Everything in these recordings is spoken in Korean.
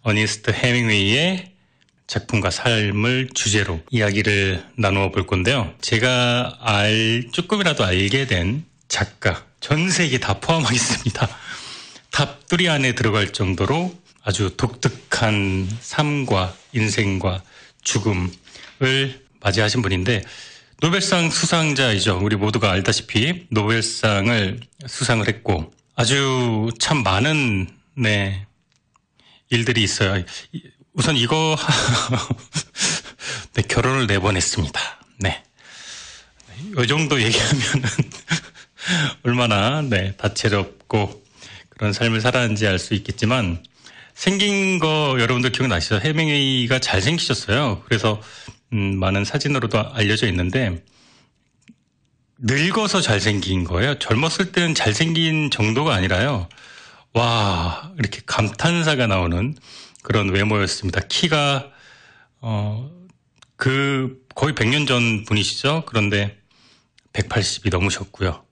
어니스트 헤밍웨이의 작품과 삶을 주제로 이야기를 나누어 볼 건데요. 제가 조금이라도 알게 된 작가, 전 세계 다 포함하겠습니다. 탑3 안에 들어갈 정도로 아주 독특한 삶과 인생과 죽음을 맞이하신 분인데, 노벨상 수상자이죠. 우리 모두가 알다시피 노벨상을 수상을 했고, 아주 참 많은 일들이 있어요. 우선 이거 네, 결혼을 4번 했습니다. 네, 이 정도 얘기하면은 얼마나 다채롭고 그런 삶을 살았는지 알 수 있겠지만, 생긴 거 여러분들 기억나시죠? 헤밍웨이가 잘생기셨어요. 그래서 많은 사진으로도 알려져 있는데, 늙어서 잘생긴 거예요. 젊었을 때는 잘생긴 정도가 아니라요, 와, 이렇게 감탄사가 나오는 그런 외모였습니다. 키가 거의 100년 전 분이시죠. 그런데 180이 넘으셨고요.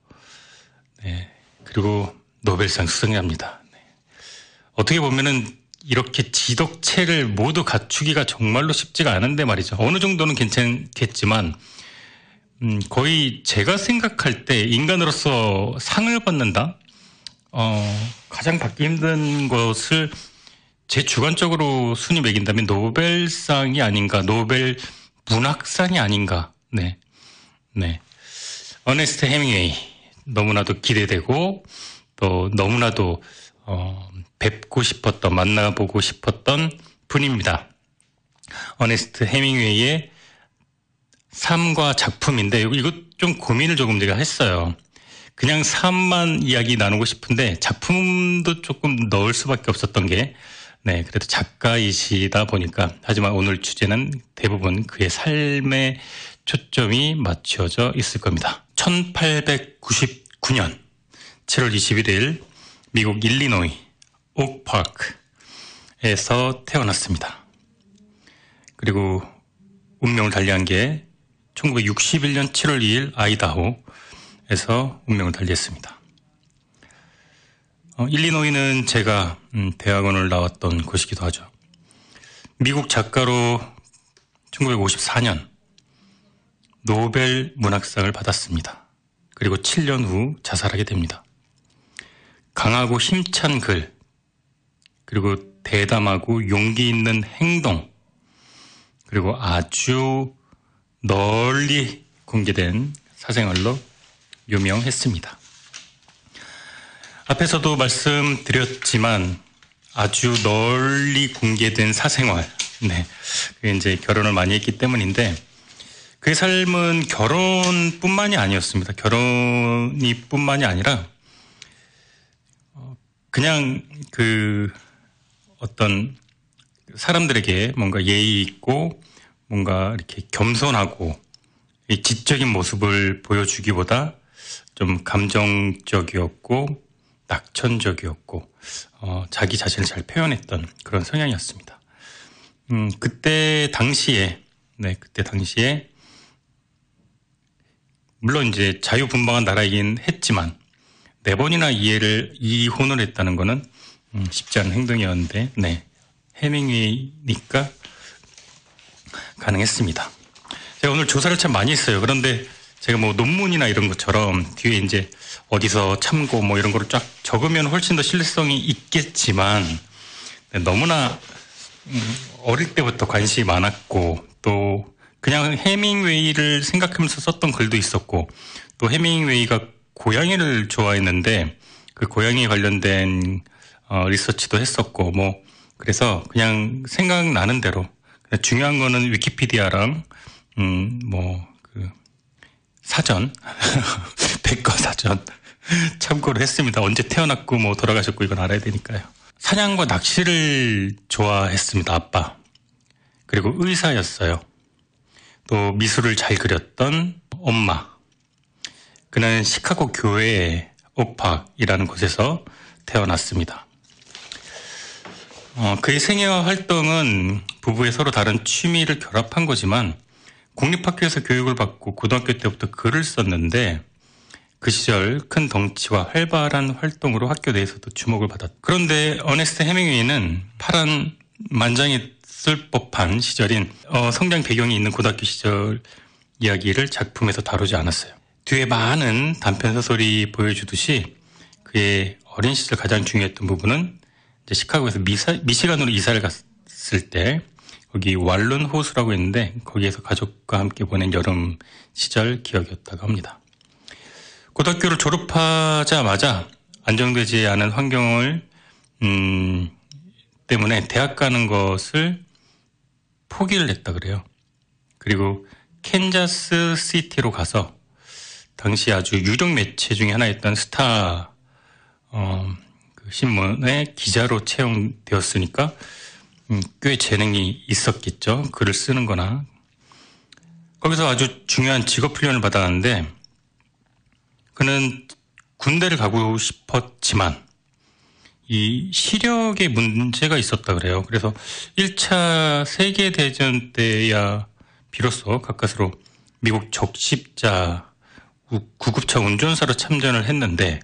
네, 그리고 노벨상 수상자입니다. 네. 어떻게 보면은 이렇게 지덕체를 모두 갖추기가 정말로 쉽지가 않은데 말이죠. 어느 정도는 괜찮겠지만, 거의 제가 생각할 때 인간으로서 상을 받는다? 가장 받기 힘든 것을 제 주관적으로 순위 매긴다면 노벨상이 아닌가, 노벨 문학상이 아닌가. 네. 어네스트 헤밍웨이, 너무나도 기대되고, 또 너무나도 뵙고 싶었던, 만나보고 싶었던 분입니다. 어네스트 헤밍웨이의 삶과 작품인데, 이거 좀 고민을 조금 제가 했어요. 그냥 삶만 이야기 나누고 싶은데 작품도 조금 넣을 수밖에 없었던 게, 그래도 작가이시다 보니까. 하지만 오늘 주제는 대부분 그의 삶에 초점이 맞춰져 있을 겁니다. 1899년 7월 21일 미국 일리노이 옥파크에서 태어났습니다. 그리고 운명을 달리한 게 1961년 7월 2일 아이다호에서 운명을 달리했습니다. 일리노이는 제가 대학원을 나왔던 곳이기도 하죠. 미국 작가로 1954년 노벨 문학상을 받았습니다. 그리고 7년 후 자살하게 됩니다. 강하고 힘찬 글, 그리고 대담하고 용기 있는 행동, 그리고 아주 널리 공개된 사생활로 유명했습니다. 앞에서도 말씀드렸지만 아주 널리 공개된 사생활, 그게 이제 결혼을 많이 했기 때문인데, 그의 삶은 결혼뿐만이 아니었습니다. 결혼이 뿐만이 아니라 그냥 어떤 사람들에게 뭔가 예의 있고 뭔가 이렇게 겸손하고 이 지적인 모습을 보여주기보다 좀 감정적이었고 낙천적이었고 자기 자신을 잘 표현했던 그런 성향이었습니다. 그때 당시에 물론 이제 자유분방한 나라이긴 했지만 4번이나 이혼을 했다는 거는 쉽지 않은 행동이었는데, 헤밍웨이니까 가능했습니다. 제가 오늘 조사를 참 많이 했어요. 그런데 제가 뭐 논문이나 이런 것처럼 뒤에 이제 어디서 참고 뭐 이런 거를 쫙 적으면 훨씬 더 신뢰성이 있겠지만, 너무나 어릴 때부터 관심이 많았고, 또 그냥 헤밍웨이를 생각하면서 썼던 글도 있었고, 또 헤밍웨이가 고양이를 좋아했는데 그 고양이에 관련된 리서치도 했었고, 그래서 그냥 생각나는 대로, 중요한 거는 위키피디아랑 사전 백과 사전 참고를 했습니다. 언제 태어났고 돌아가셨고 이건 알아야 되니까요. 사냥과 낚시를 좋아했습니다. 아빠. 그리고 의사였어요. 또 미술을 잘 그렸던 엄마. 그는 시카고 교회 옥팍이라는 곳에서 태어났습니다. 그의 생애와 활동은 부부의 서로 다른 취미를 결합한 거지만, 공립학교에서 교육을 받고 고등학교 때부터 글을 썼는데, 그 시절 큰 덩치와 활발한 활동으로 학교 내에서도 주목을 받았다. 그런데 어네스트 헤밍웨이는 파란 만장했을 법한 시절인 성장 배경이 있는 고등학교 시절 이야기를 작품에서 다루지 않았어요. 뒤에 많은 단편 소설이 보여주듯이 그의 어린 시절 가장 중요했던 부분은 이제 시카고에서 미시간으로 이사를 갔을 때 거기 왈룬 호수라고 있는데 거기에서 가족과 함께 보낸 여름 시절 기억이었다고 합니다. 고등학교를 졸업하자마자 안정되지 않은 환경을 때문에 대학 가는 것을 포기를 했다 그래요. 그리고 캔자스 시티로 가서 당시 아주 유력 매체 중에 하나였던 스타 그 신문의 기자로 채용되었으니까 꽤 재능이 있었겠죠. 글을 쓰는 거나. 거기서 아주 중요한 직업 훈련을 받았는데 그는 군대를 가고 싶었지만 이 시력에 문제가 있었다 그래요. 그래서 1차 세계대전 때야 비로소 가까스로 미국 적십자 구급차 운전사로 참전을 했는데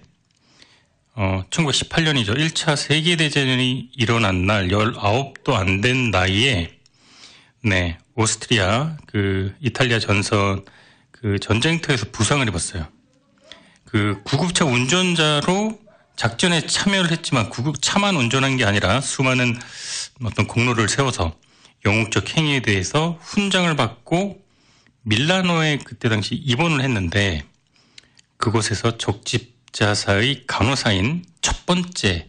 1918년이죠. 1차 세계대전이 일어난 날 19도 안 된 나이에 오스트리아 그 이탈리아 전선 그 전쟁터에서 부상을 입었어요. 그 구급차 운전자로 작전에 참여를 했지만 차만 운전한 게 아니라 수많은 어떤 공로를 세워서 영웅적 행위에 대해서 훈장을 받고 밀라노에 그때 당시 입원을 했는데 그곳에서 적십자사의 간호사인 첫 번째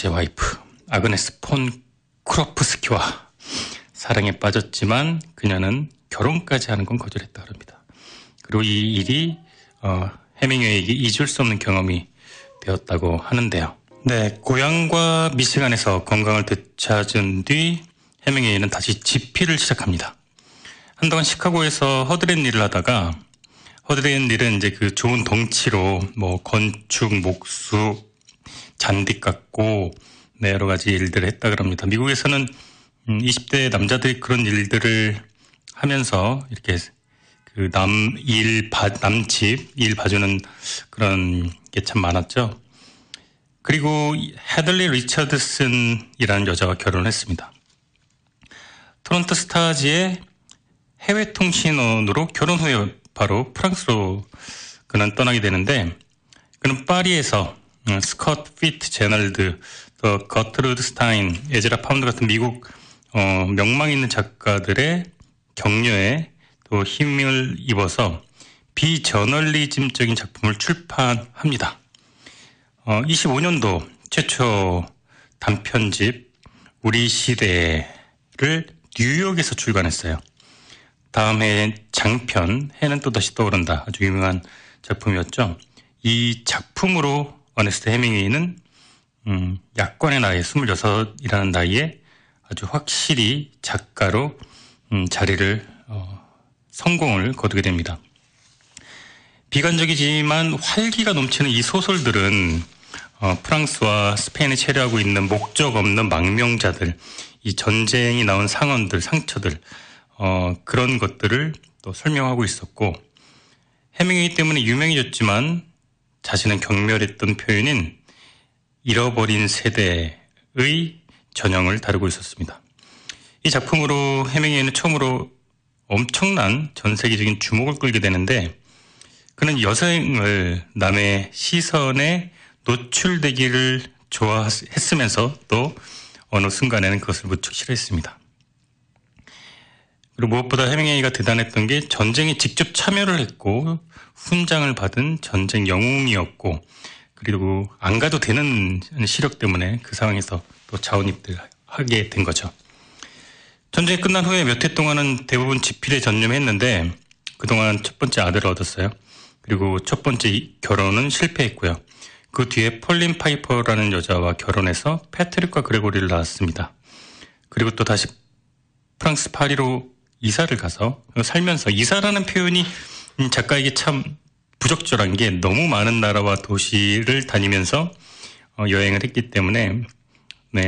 와이프 아그네스 폰 크로프스키와 사랑에 빠졌지만 그녀는 결혼까지 하는 건 거절했다 그럽니다. 그리고 이 일이 해밍웨이에게 잊을 수 없는 경험이 되었다고 하는데요. 고향과 미시간에서 건강을 되찾은 뒤 해밍웨이는 다시 집필을 시작합니다. 한동안 시카고에서 허드렛 일을 하다가 허드렛 일은 이제 그 좋은 덩치로 뭐 건축, 목수, 잔디 깎고 여러 가지 일들을 했다 그럽니다. 미국에서는 20대 남자들이 그런 일들을 하면서 이렇게 그 남집 일 봐주는 그런 게 참 많았죠. 그리고 헤들리 리처드슨이라는 여자와 결혼했습니다. 토론토 스타즈의 해외 통신원으로 결혼 후에 바로 프랑스로 그는 떠나게 되는데 그는 파리에서 스콧 피트 제널드, 또 거트루드 스타인, 에즈라 파운드 같은 미국 명망 있는 작가들의 격려에 또 힘을 입어서 비저널리즘적인 작품을 출판합니다. 25년도 최초 단편집 우리 시대를 뉴욕에서 출간했어요. 다음 해 장편 해는 또다시 떠오른다 아주 유명한 작품이었죠. 이 작품으로 어네스트 해밍웨이는 약관의 나이 26이라는 나이에 아주 확실히 작가로 성공을 거두게 됩니다. 비관적이지만 활기가 넘치는 이 소설들은 프랑스와 스페인에 체류하고 있는 목적 없는 망명자들, 이 전쟁이 나온 상흔들, 상처들, 그런 것들을 또 설명하고 있었고, 해밍웨이 때문에 유명해졌지만 자신은 경멸했던 표현인 잃어버린 세대의 전형을 다루고 있었습니다. 이 작품으로 해밍웨이는 처음으로 엄청난 전 세계적인 주목을 끌게 되는데 그는 여성을 남의 시선에 노출되기를 좋아했으면서 또 어느 순간에는 그것을 무척 싫어했습니다. 그리고 무엇보다 해밍웨이가 대단했던 게 전쟁에 직접 참여를 했고 훈장을 받은 전쟁 영웅이었고 그리고 안 가도 되는 시력 때문에 그 상황에서 또 자원입들 하게 된 거죠. 전쟁이 끝난 후에 몇 해 동안은 대부분 집필에 전념했는데 그동안 첫 번째 아들을 얻었어요. 그리고 첫 번째 결혼은 실패했고요. 그 뒤에 폴린 파이퍼라는 여자와 결혼해서 패트릭과 그레고리를 낳았습니다. 그리고 또 다시 프랑스 파리로 이사를 가서 살면서 이사라는 표현이 작가에게 참 부적절한 게 너무 많은 나라와 도시를 다니면서 여행을 했기 때문에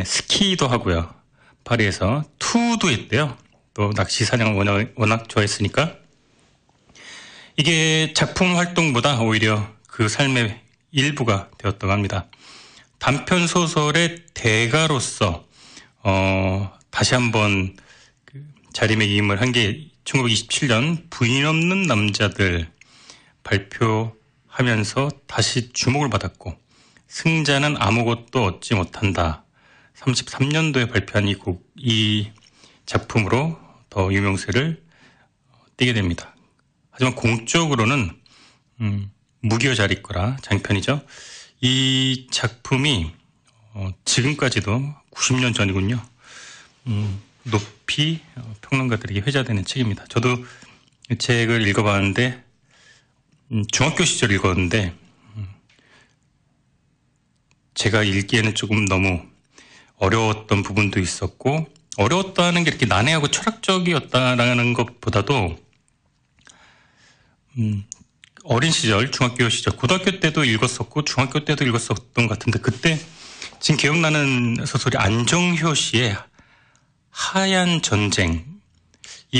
스키도 하고요. 파리에서 투도 했대요. 또 낚시 사냥을 워낙 좋아했으니까 이게 작품 활동보다 오히려 그 삶의 일부가 되었다고 합니다. 단편 소설의 대가로서 다시 한번 그 자리매김을 한 게 1927년 부인 없는 남자들 발표하면서 다시 주목을 받았고, 승자는 아무것도 얻지 못한다. 33년도에 발표한 이 작품으로 더 유명세를 띠게 됩니다. 하지만 공적으로는 무교자리거라 장편이죠. 이 작품이 지금까지도 90년 전이군요. 높이 평론가들에게 회자되는 책입니다. 저도 이 책을 읽어봤는데 중학교 시절 읽었는데 제가 읽기에는 조금 너무 어려웠던 부분도 있었고, 어려웠다는 게 이렇게 난해하고 철학적이었다라는 것보다도 어린 시절, 중학교 시절, 고등학교 때도 읽었었고 중학교 때도 읽었었던 것 같은데, 그때 지금 기억나는 소설이 안정효 씨의 하얀 전쟁이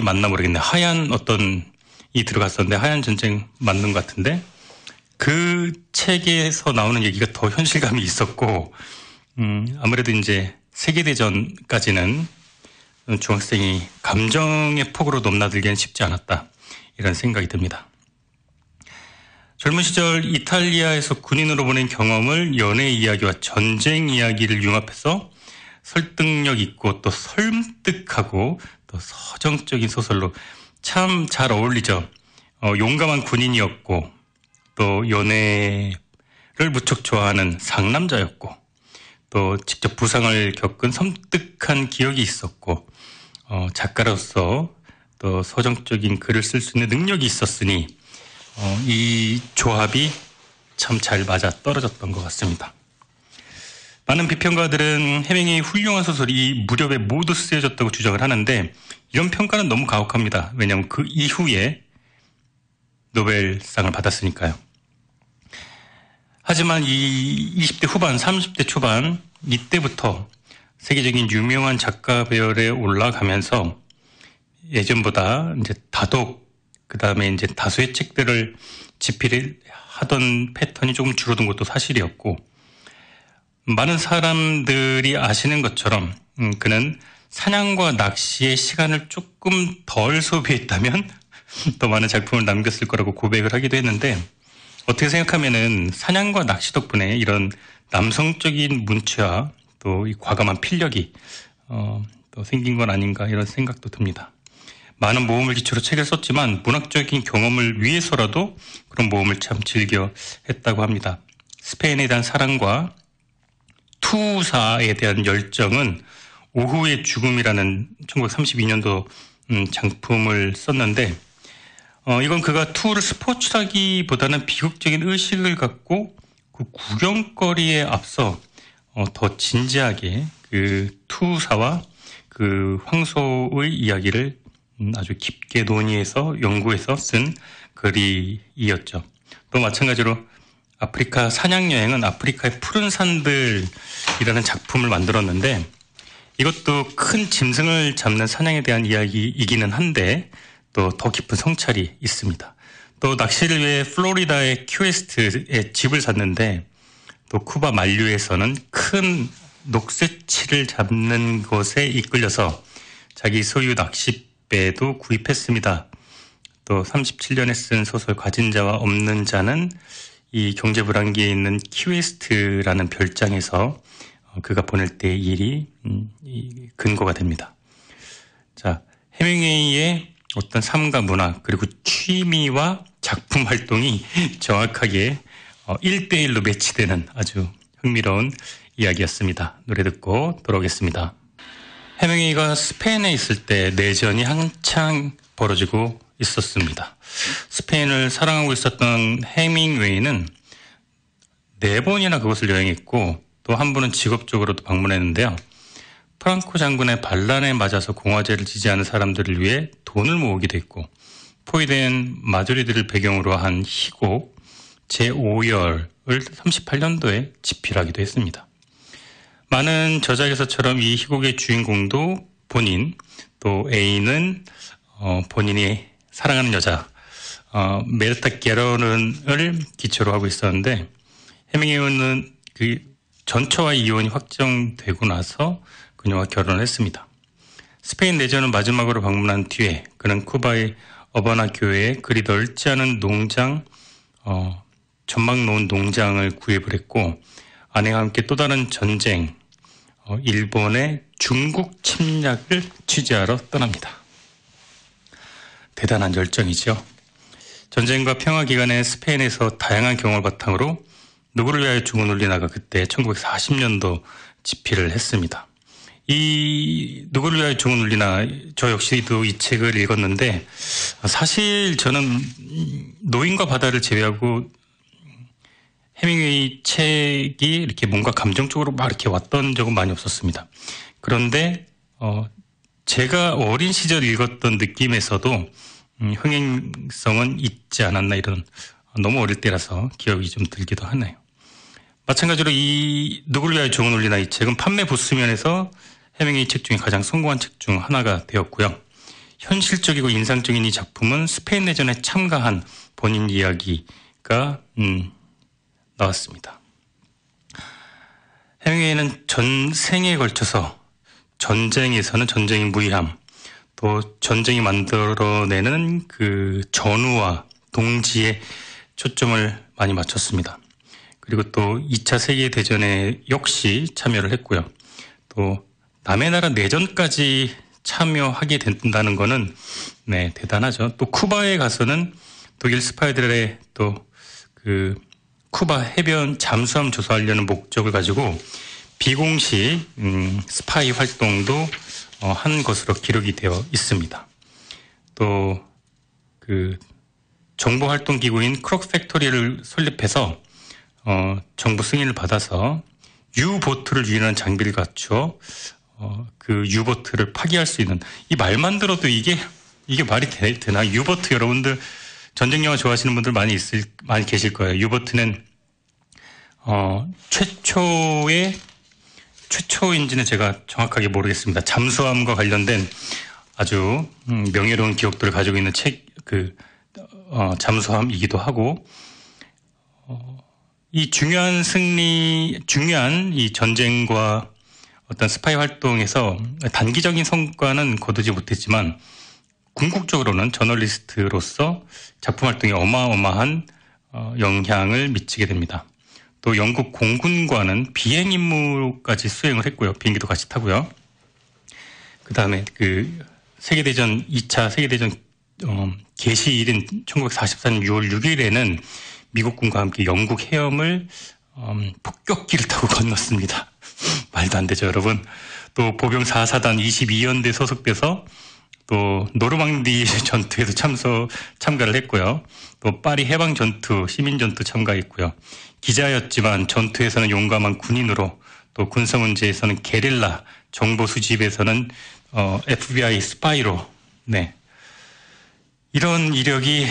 맞나 모르겠네요. 하얀 어떤 이 들어갔었는데 하얀 전쟁 맞는 것 같은데, 그 책에서 나오는 얘기가 더 현실감이 있었고, 아무래도 이제 세계대전까지는 중학생이 감정의 폭으로 넘나들기는 쉽지 않았다, 이런 생각이 듭니다. 젊은 시절 이탈리아에서 군인으로 보낸 경험을 연애 이야기와 전쟁 이야기를 융합해서 설득력 있고 또 설득하고 또 서정적인 소설로 참 잘 어울리죠. 용감한 군인이었고 또 연애를 무척 좋아하는 상남자였고 또 직접 부상을 겪은 섬뜩한 기억이 있었고 작가로서 또 서정적인 글을 쓸 수 있는 능력이 있었으니 이 조합이 참 잘 맞아 떨어졌던 것 같습니다. 많은 비평가들은 해밍웨이의 훌륭한 소설이 이 무렵에 모두 쓰여졌다고 주장을 하는데, 이런 평가는 너무 가혹합니다. 왜냐하면 그 이후에 노벨상을 받았으니까요. 하지만 이 20대 후반, 30대 초반 이때부터 세계적인 유명한 작가 배열에 올라가면서 예전보다 이제 다독, 그 다음에 이제 다수의 책들을 집필하던 패턴이 조금 줄어든 것도 사실이었고, 많은 사람들이 아시는 것처럼 그는 사냥과 낚시의 시간을 조금 덜 소비했다면 더 많은 작품을 남겼을 거라고 고백을 하기도 했는데, 어떻게 생각하면은 사냥과 낚시 덕분에 이런 남성적인 문체와 또 이 과감한 필력이 또 생긴 건 아닌가, 이런 생각도 듭니다. 많은 모험을 기초로 책을 썼지만 문학적인 경험을 위해서라도 그런 모험을 참 즐겨 했다고 합니다. 스페인에 대한 사랑과 투사에 대한 열정은 오후의 죽음이라는 1932년도 장품을 썼는데, 이건 그가 투를 스포츠라기보다는 비극적인 의식을 갖고 그 구경거리에 앞서 더 진지하게 그 투사와 그 황소의 이야기를 아주 깊게 논의해서 연구해서 쓴 글이었죠. 또 마찬가지로 아프리카 사냥여행은 아프리카의 푸른 산들이라는 작품을 만들었는데, 이것도 큰 짐승을 잡는 사냥에 대한 이야기이기는 한데 또 더 깊은 성찰이 있습니다. 또 낚시를 위해 플로리다의 키웨스트에 집을 샀는데, 또 쿠바 만류에서는 큰 녹새치를 잡는 것에 이끌려서 자기 소유 낚싯배도 구입했습니다. 또 37년에 쓴 소설 가진 자와 없는 자는 이 경제 불황기에 있는 키웨스트라는 별장에서 그가 보낼 때의 일이 근거가 됩니다. 자, 해밍웨이의 어떤 삶과 문화 그리고 취미와 작품 활동이 정확하게 1대1로 매치되는 아주 흥미로운 이야기였습니다. 노래 듣고 돌아오겠습니다. 해밍웨이가 스페인에 있을 때 내전이 한창 벌어지고 있었습니다. 스페인을 사랑하고 있었던 해밍웨이는 4번이나 그곳을 여행했고 또 한 번은 직업적으로도 방문했는데요. 프랑코 장군의 반란에 맞아서 공화제를 지지하는 사람들을 위해 돈을 모으기도 했고, 포위된 마조리들을 배경으로 한 희곡 제5열을 38년도에 집필하기도 했습니다. 많은 저자에서처럼 이 희곡의 주인공도 본인, 또 애인은 본인이 사랑하는 여자 메르타 게런을 기초로 하고 있었는데, 해밍웨이는 그 전처와 이혼이 확정되고 나서 그녀와 결혼을 했습니다. 스페인 내전을 마지막으로 방문한 뒤에 그는 쿠바의 어바나 교회에 그리 넓지 않은 농장, 전망 놓은 농장을 구입을 했고 아내와 함께 또 다른 전쟁, 일본의 중국 침략을 취재하러 떠납니다. 대단한 열정이죠. 전쟁과 평화 기간에 스페인에서 다양한 경험을 바탕으로 누구를 위하여 죽은 울리나가 그때 1940년도 집필을 했습니다. 이 누구를 위하여 죽은 울리나 저 역시도 이 책을 읽었는데 사실 저는 노인과 바다를 제외하고 해밍웨이 책이 이렇게 뭔가 감정적으로 막 이렇게 왔던 적은 많이 없었습니다. 그런데 제가 어린 시절 읽었던 느낌에서도 흥행성은 있지 않았나 이런 너무 어릴 때라서 기억이 좀 들기도 하네요. 마찬가지로 이 누구를 위하여 죽은 울리나 이 책은 판매 부수면에서 해밍웨이 책 중에 가장 성공한 책 중 하나가 되었고요. 현실적이고 인상적인 이 작품은 스페인 내전에 참가한 본인 이야기가 나왔습니다. 해밍웨이는 전생에 걸쳐서 전쟁에서는 전쟁의 무의함, 또 전쟁이 만들어내는 그 전우와 동지에 초점을 많이 맞췄습니다. 그리고 또 2차 세계대전에 역시 참여를 했고요. 또 남의 나라 내전까지 참여하게 된다는 거는 네, 대단하죠. 또 쿠바에 가서는 독일 스파이들의 또 그 쿠바 해변 잠수함 조사하려는 목적을 가지고 비공식 스파이 활동도 한 것으로 기록이 되어 있습니다. 또 그 정보활동기구인 크록 팩토리를 설립해서 정부 승인을 받아서 유보트를 유인하는 장비를 갖추어 그 유보트를 파기할 수 있는 이 말만 들어도 이게 말이 되나? 유보트 여러분들 전쟁 영화 좋아하시는 분들 많이 계실 거예요. 유보트는 최초인지는 제가 정확하게 모르겠습니다. 잠수함과 관련된 아주 명예로운 기억들을 가지고 있는 잠수함이기도 하고 이 중요한 이 전쟁과 어떤 스파이 활동에서 단기적인 성과는 거두지 못했지만 궁극적으로는 저널리스트로서 작품 활동에 어마어마한 영향을 미치게 됩니다. 또 영국 공군과는 비행 임무까지 수행을 했고요. 비행기도 같이 타고요. 그 다음에 그 2차 세계대전 개시일인 1944년 6월 6일에는 미국군과 함께 영국 해협을 폭격기를 타고 건넜습니다. 말도 안 되죠, 여러분. 또 보병 4사단 22연대 소속돼서 또 노르망디 전투에도 참가를 했고요. 또 파리 해방 전투, 시민 전투 참가했고요. 기자였지만 전투에서는 용감한 군인으로 또 군사 문제에서는 게릴라, 정보 수집에서는 FBI 스파이로 네. 이런 이력이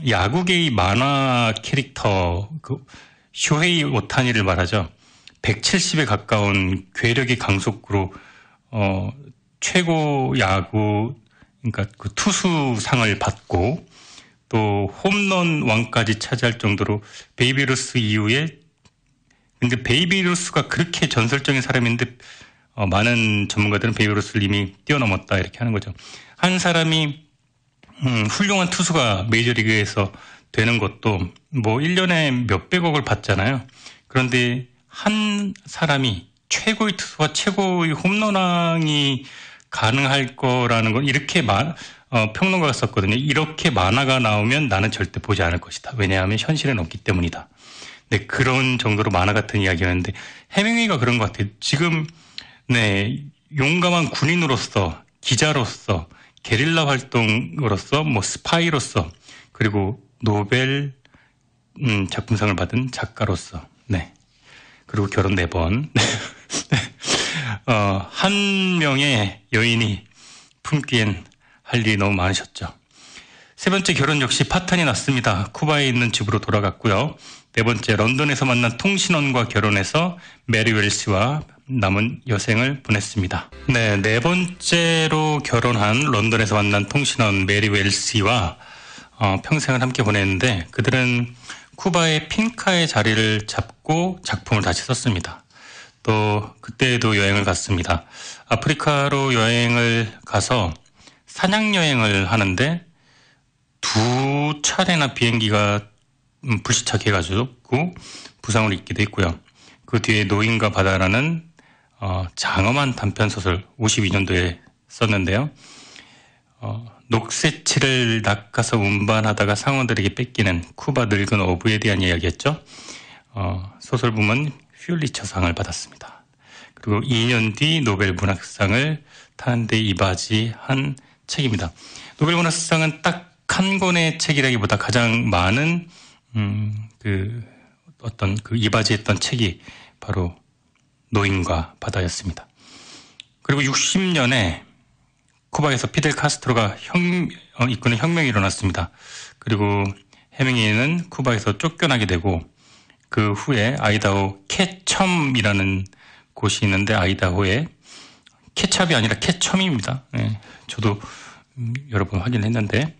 야구계의 만화 캐릭터 쇼헤이 오타니를 말하죠. 170에 가까운 괴력의 강속구로 최고 야구 그러니까 그 투수상을 받고 또 홈런 왕까지 차지할 정도로 베이비 루스 이후에 근데 베이비 루스가 그렇게 전설적인 사람인데 많은 전문가들은 베이비 루스를 이미 뛰어넘었다 이렇게 하는 거죠. 한 사람이 훌륭한 투수가 메이저리그에서 되는 것도 뭐 1년에 몇백억을 받잖아요. 그런데 한 사람이 최고의 투수와 최고의 홈런왕이 가능할 거라는 건 이렇게 평론가가 썼거든요. 이렇게 만화가 나오면 나는 절대 보지 않을 것이다. 왜냐하면 현실엔 없기 때문이다. 네, 그런 정도로 만화 같은 이야기였는데 해밍웨이가 그런 것 같아요. 지금 네, 용감한 군인으로서 기자로서 게릴라 활동으로서 뭐 스파이로서 그리고 노벨 작품상을 받은 작가로서 네. 그리고 결혼 4번. 한 명의 여인이 품기엔 할 일이 너무 많으셨죠. 세 번째 결혼 역시 파탄이 났습니다. 쿠바에 있는 집으로 돌아갔고요. 네 번째 런던에서 만난 통신원과 결혼해서 메리 웰시와 남은 여생을 보냈습니다. 네 번째로 결혼한 런던에서 만난 통신원 메리 웰시와 평생을 함께 보냈는데 그들은 쿠바의 핑카의 자리를 잡고 작품을 다시 썼습니다. 또 그때도 여행을 갔습니다. 아프리카로 여행을 가서 사냥 여행을 하는데 두 차례나 비행기가 불시착해가지고 부상을 입기도 했고요. 그 뒤에 노인과 바다라는 장엄한 단편소설 52년도에 썼는데요. 녹새치를 낚아서 운반하다가 상어들에게 뺏기는 쿠바 늙은 어부에 대한 이야기였죠. 소설 부문 퓰리처상을 받았습니다. 그리고 2년 뒤 노벨 문학상을 타는데 이바지한 책입니다. 노벨 문학상은 딱 한 권의 책이라기보다 가장 많은 이바지했던 책이 바로 노인과 바다였습니다. 그리고 60년에 쿠바에서 피델 카스트로가 이끄는 혁명이 일어났습니다. 그리고 해밍웨이는 쿠바에서 쫓겨나게 되고 그 후에 아이다호 케첨이라는 곳이 있는데 아이다호에 케찹이 아니라 케첨입니다. 네, 저도 여러 번 확인했는데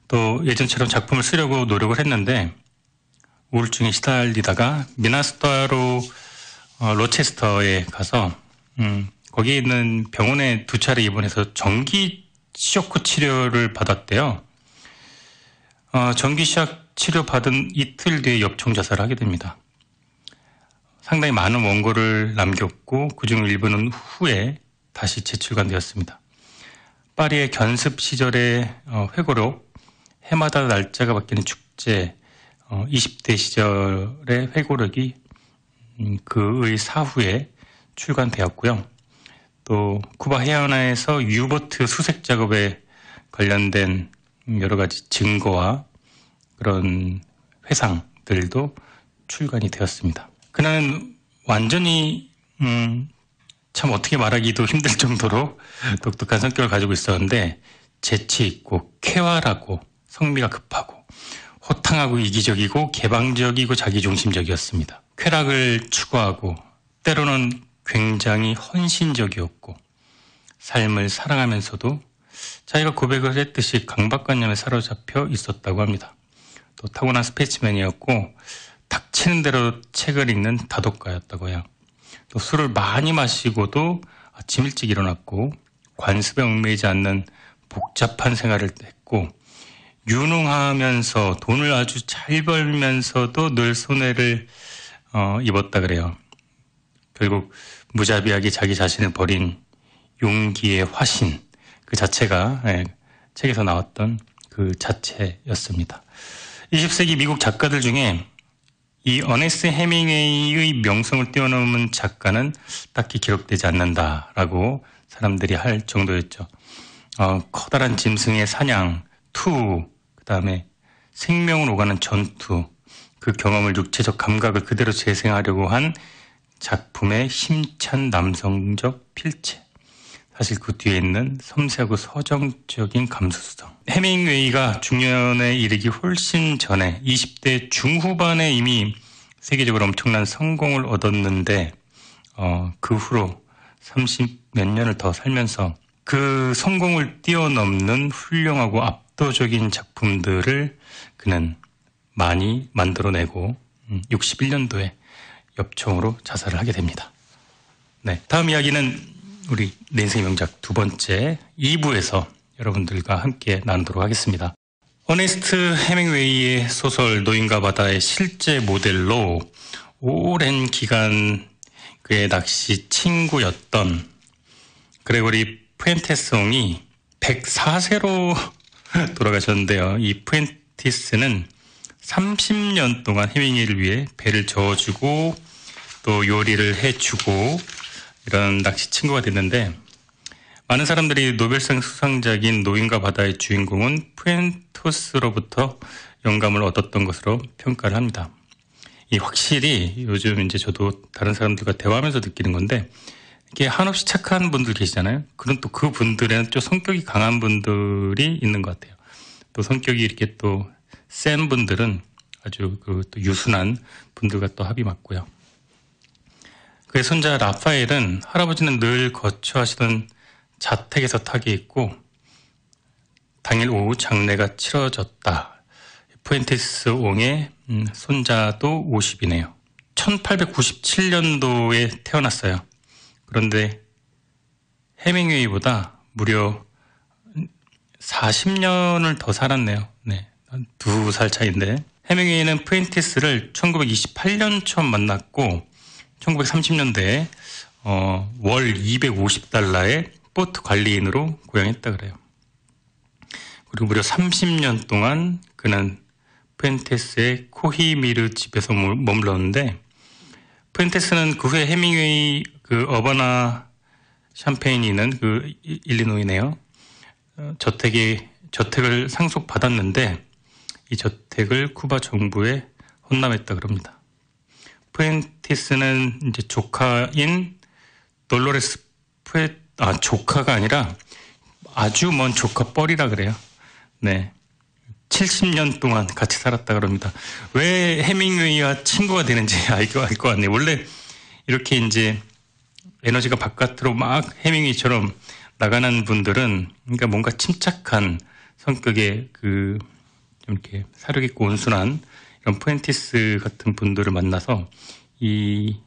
또 예전처럼 작품을 쓰려고 노력을 했는데 우울증에 시달리다가 미나스타로 로체스터에 가서 거기에 있는 병원에 2차례 입원해서 전기 쇼크 치료를 받았대요. 전기 쇼크 치료 받은 이틀 뒤에 엽총 자살을 하게 됩니다. 상당히 많은 원고를 남겼고 그중 일부는 후에 다시 재출간되었습니다. 파리의 견습 시절의 회고록, 해마다 날짜가 바뀌는 축제, 20대 시절의 회고록이 그의 사후에 출간되었고요. 또 쿠바 해안가에서 유보트 수색 작업에 관련된 여러 가지 증거와 그런 회상들도 출간이 되었습니다. 그는 완전히 참 어떻게 말하기도 힘들 정도로 독특한 성격을 가지고 있었는데 재치 있고 쾌활하고 성미가 급하고 호탕하고 이기적이고 개방적이고 자기중심적이었습니다. 쾌락을 추구하고 때로는 굉장히 헌신적이었고 삶을 사랑하면서도 자기가 고백을 했듯이 강박관념에 사로잡혀 있었다고 합니다. 또 타고난 스페이스맨이었고 닥치는 대로 책을 읽는 다독가였다고 해요. 또 술을 많이 마시고도 아침 일찍 일어났고 관습에 얽매이지 않는 복잡한 생활을 했고 유능하면서 돈을 아주 잘 벌면서도 늘 손해를 입었다 그래요. 결국 무자비하게 자기 자신을 버린 용기의 화신 그 자체가 책에서 나왔던 그 자체였습니다. 20세기 미국 작가들 중에 이 어네스트 해밍웨이의 명성을 뛰어넘은 작가는 딱히 기록되지 않는다라고 사람들이 할 정도였죠. 커다란 짐승의 사냥, 그다음에 생명을 오가는 전투, 그 경험을 육체적 감각을 그대로 재생하려고 한 작품의 힘찬 남성적 필체. 사실 그 뒤에 있는 섬세하고 서정적인 감수성. 해밍웨이가 중년에 이르기 훨씬 전에 20대 중후반에 이미 세계적으로 엄청난 성공을 얻었는데 그 후로 30몇 년을 더 살면서 그 성공을 뛰어넘는 훌륭하고 압도적인 작품들을 그는 많이 만들어내고 61년도에 엽총으로 자살을 하게 됩니다. 네, 다음 이야기는 우리 내 인생의 명작 두 번째 2부에서 여러분들과 함께 나누도록 하겠습니다. 어네스트 해밍웨이의 소설 노인과 바다의 실제 모델로 오랜 기간 그의 낚시 친구였던 그레고리 푸엔테스옹이 104세로 돌아가셨는데요. 이 푸엔티스는 30년 동안 해밍웨이를 위해 배를 저어주고 또 요리를 해주고 이런 낚시 친구가 됐는데 많은 사람들이 노벨상 수상작인 노인과 바다의 주인공은 푸엔토스로부터 영감을 얻었던 것으로 평가를 합니다. 이 확실히 요즘 이제 저도 다른 사람들과 대화하면서 느끼는 건데 이렇게 한없이 착한 분들 계시잖아요. 그런 또 그 분들에는 또 성격이 강한 분들이 있는 것 같아요. 또 성격이 이렇게 또 센 분들은 아주 또 유순한 분들과 또 합이 맞고요. 그의 손자 라파엘은 할아버지는 늘 거처하시던 자택에서 타계했고 당일 오후 장례가 치러졌다. 푸엔테스 옹의 손자도 50이네요. 1897년도에 태어났어요. 그런데 해밍웨이보다 무려 40년을 더 살았네요. 네, 2살 차이인데. 해밍웨이는 프렌티스를 1928년 처음 만났고 1930년대에 월 250달러의 보트 관리인으로 고용했다 그래요. 그리고 무려 30년 동안 그는 프렌티스의 코히미르 집에서 머물렀는데, 프렌티스는 그 후에 해밍웨이 그 어바나 샴페인이 있는 그 일리노이네요. 저택을 상속받았는데 이 저택을 쿠바 정부에 헌납했다 그럽니다. 프렌티스는 이제 조카인 돌로레스 조카가 아니라 아주 먼 조카뻘이라 그래요. 네. 70년 동안 같이 살았다 그럽니다. 왜 해밍웨이와 친구가 되는지 알 것 같네요. 원래 이렇게 이제 에너지가 바깥으로 막 해밍웨이처럼 나가는 분들은, 그러니까 뭔가 침착한 성격의 좀 이렇게 사력 있고 온순한 이런 프렌티스 같은 분들을 만나서 이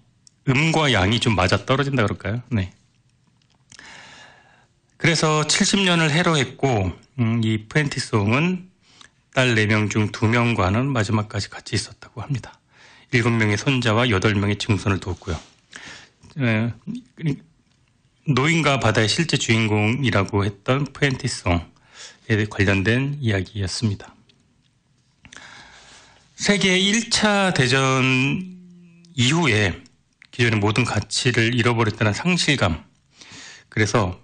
음과 양이 좀 맞아 떨어진다 그럴까요? 네. 그래서 70년을 해로했고, 이 프렌티스 옹은 딸 4명 중 2명과는 마지막까지 같이 있었다고 합니다. 7명의 손자와 8명의 증손을 두었고요. 노인과 바다의 실제 주인공이라고 했던 프렌티스 옹에 관련된 이야기였습니다. 세계 1차 대전 이후에 기존의 모든 가치를 잃어버렸다는 상실감, 그래서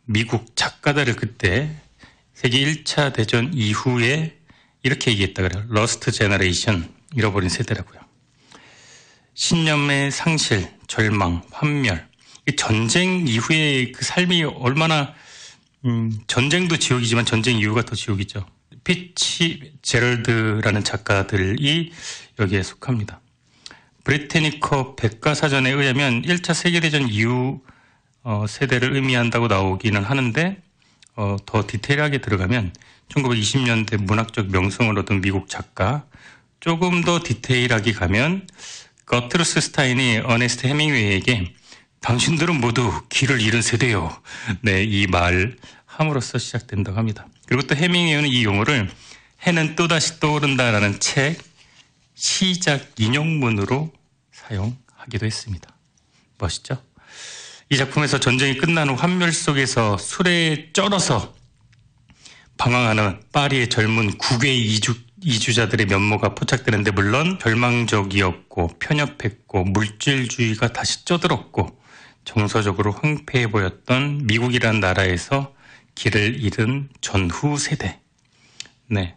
미국 작가들을 그때 세계 1차 대전 이후에 이렇게 얘기했다 그래요. 러스트 제너레이션, 잃어버린 세대라고요. 신념의 상실, 절망, 환멸. 전쟁 이후의 그 삶이 얼마나 전쟁도 지옥이지만 전쟁 이후가 더 지옥이죠. 피치 제럴드라는 작가들이 여기에 속합니다. 브리테니커 백과사전에 의하면 1차 세계대전 이후 세대를 의미한다고 나오기는 하는데, 더 디테일하게 들어가면 1920년대 문학적 명성을 얻은 미국 작가, 조금 더 디테일하게 가면 거트루스 스타인이 어네스트 해밍웨이에게 당신들은 모두 길을 잃은 세대요. 네, 이 말 함으로써 시작된다고 합니다. 그리고 또 해밍웨이는 이 용어를 해는 또다시 떠오른다라는 책 시작 인용문으로 사용하기도 했습니다. 멋있죠? 이 작품에서 전쟁이 끝난 후 환멸 속에서 술에 쩔어서 방황하는 파리의 젊은 국외 이주자들의 면모가 포착되는데, 물론 절망적이었고 편협했고 물질주의가 다시 쩌들었고 정서적으로 황폐해 보였던 미국이라는 나라에서 길을 잃은 전후 세대. 네,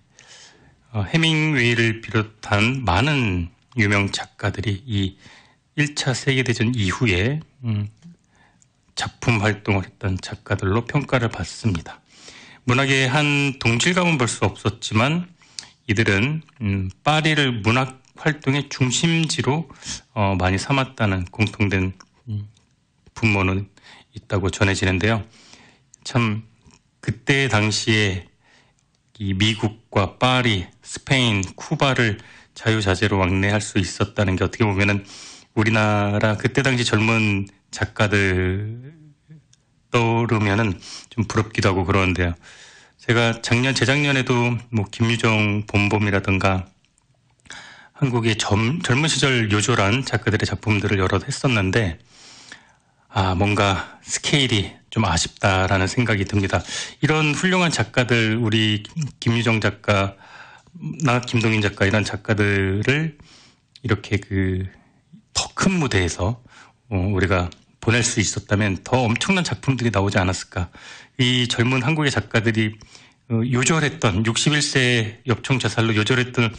해밍웨이를 비롯한 많은 유명 작가들이 이 1차 세계대전 이후에 작품 활동을 했던 작가들로 평가를 받습니다. 문학의 한 동질감은 볼 수 없었지만 이들은 파리를 문학 활동의 중심지로 많이 삼았다는 공통된 분모는 있다고 전해지는데요. 참 그때 당시에 이 미국과 파리, 스페인, 쿠바를 자유자재로 왕래할 수 있었다는 게 어떻게 보면은 우리나라 그때 당시 젊은 작가들 떠오르면은 좀 부럽기도 하고 그러는데요. 제가 재작년에도 뭐 김유정, 봄봄이라든가 한국의 젊은 시절 요절한 작가들의 작품들을 여러 했었는데, 뭔가 스케일이 좀 아쉽다라는 생각이 듭니다. 이런 훌륭한 작가들, 우리 김유정 작가, 김동인 작가, 이런 작가들을 이렇게 더 큰 무대에서 우리가 보낼 수 있었다면 더 엄청난 작품들이 나오지 않았을까. 이 젊은 한국의 작가들이 요절했던 61세 엽총 자살로 요절했던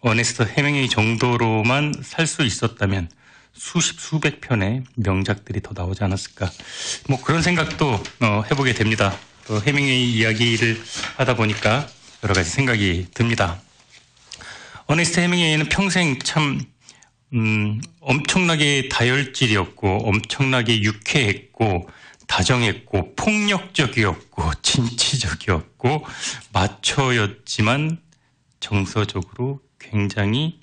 어네스트 해밍웨이 정도로만 살 수 있었다면 수백 편의 명작들이 더 나오지 않았을까. 뭐 그런 생각도 해보게 됩니다. 또 해밍웨이 이야기를 하다 보니까 여러 가지 생각이 듭니다. 어네스트 해밍웨이는 평생 참 엄청나게 다혈질이었고 엄청나게 유쾌했고 다정했고 폭력적이었고 진취적이었고 마초였지만 정서적으로 굉장히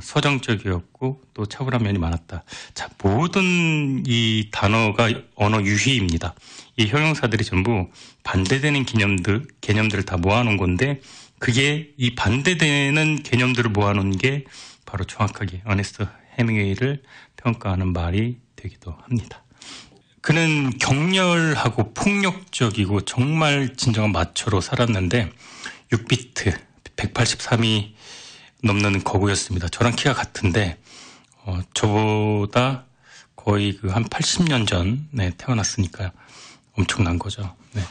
서정적이었고 또 차분한 면이 많았다. 자, 모든 이 단어가 언어 유희입니다. 이 형용사들이 전부 반대되는 개념들을 다 모아놓은 건데 그게 이 반대되는 개념들을 모아놓은 게 바로 정확하게 어네스트 해밍웨이를 평가하는 말이 되기도 합니다. 그는 격렬하고 폭력적이고 정말 진정한 마초로 살았는데 6비트 183이 넘는 거구였습니다. 저랑 키가 같은데 저보다 거의 한 80년 전에 태어났으니까요. 엄청난 거죠. 네.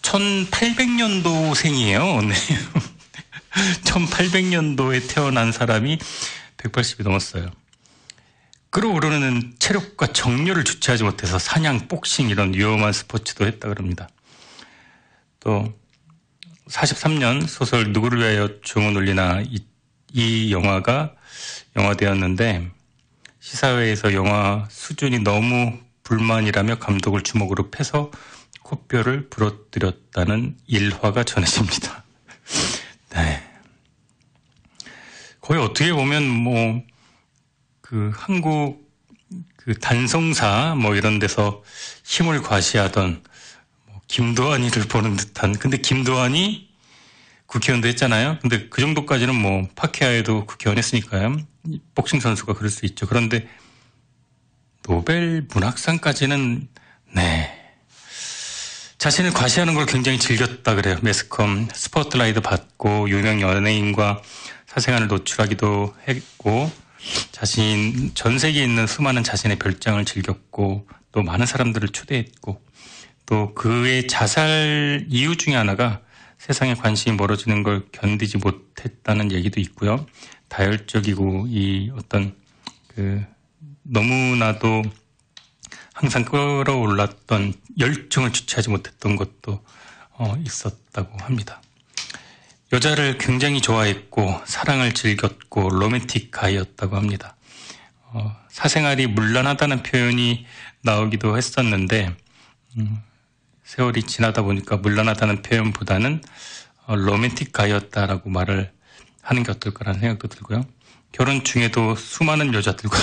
1800년도생이에요. 네. 1800년도에 태어난 사람이 180이 넘었어요. 끓어오르는 체력과 정열을 주체하지 못해서 사냥, 복싱 이런 위험한 스포츠도 했다 그럽니다. 또 43년 소설 누구를 위하여 종은 울리나 이 영화가 영화되었는데 시사회에서 영화 수준이 너무 불만이라며 감독을 주먹으로 패서 코뼈를 부러뜨렸다는 일화가 전해집니다. 네. 거의 어떻게 보면 한국 단성사 이런 데서 힘을 과시하던 김도환이를 보는 듯한. 근데 김도환이 국회의원도 했잖아요. 근데 그 정도까지는 파키아에도 국회의원 했으니까요. 복싱 선수가 그럴 수 있죠. 그런데 노벨 문학상까지는 자신을 과시하는 걸 굉장히 즐겼다 그래요. 매스컴 스포트라이트 받고 유명 연예인과 사생활을 노출하기도 했고 전 세계에 있는 수많은 자신의 별장을 즐겼고 또 많은 사람들을 초대했고 또 그의 자살 이유 중에 하나가 세상에 관심이 멀어지는 걸 견디지 못했다는 얘기도 있고요. 다혈적이고 너무나도 항상 끌어올랐던 열정을 주체하지 못했던 것도 있었다고 합니다. 여자를 굉장히 좋아했고 사랑을 즐겼고 로맨틱 가이였다고 합니다. 사생활이 문란하다는 표현이 나오기도 했었는데 세월이 지나다 보니까 문란하다는 표현보다는 로맨틱 가이였다라고 말을 하는 게 어떨까라는 생각도 들고요. 결혼 중에도 수많은 여자들과